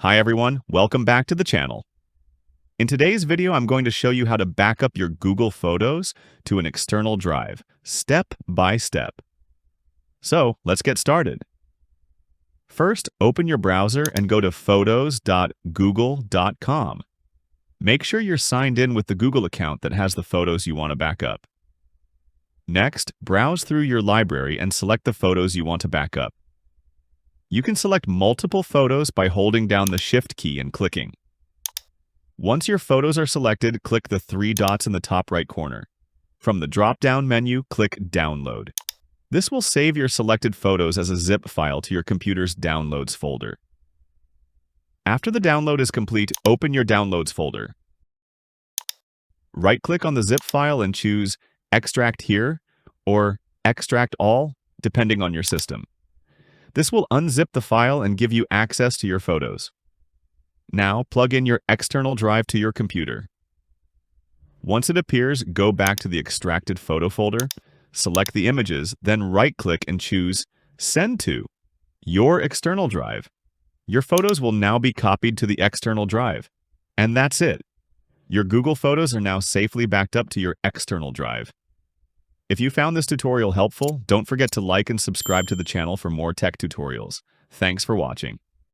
Hi everyone, welcome back to the channel. In today's video, I'm going to show you how to back up your Google Photos to an external drive, step by step. So, let's get started. First, open your browser and go to photos.google.com. Make sure you're signed in with the Google account that has the photos you want to back up. Next, browse through your library and select the photos you want to back up. You can select multiple photos by holding down the Shift key and clicking. Once your photos are selected, click the three dots in the top right corner. From the drop-down menu, click Download. This will save your selected photos as a zip file to your computer's Downloads folder. After the download is complete, open your Downloads folder. Right-click on the zip file and choose Extract Here or Extract All, depending on your system. This will unzip the file and give you access to your photos. Now, plug in your external drive to your computer. Once it appears, go back to the extracted photo folder, select the images, then right-click and choose Send to your external drive. Your photos will now be copied to the external drive. And that's it. Your Google Photos are now safely backed up to your external drive. If you found this tutorial helpful, don't forget to like and subscribe to the channel for more tech tutorials. Thanks for watching.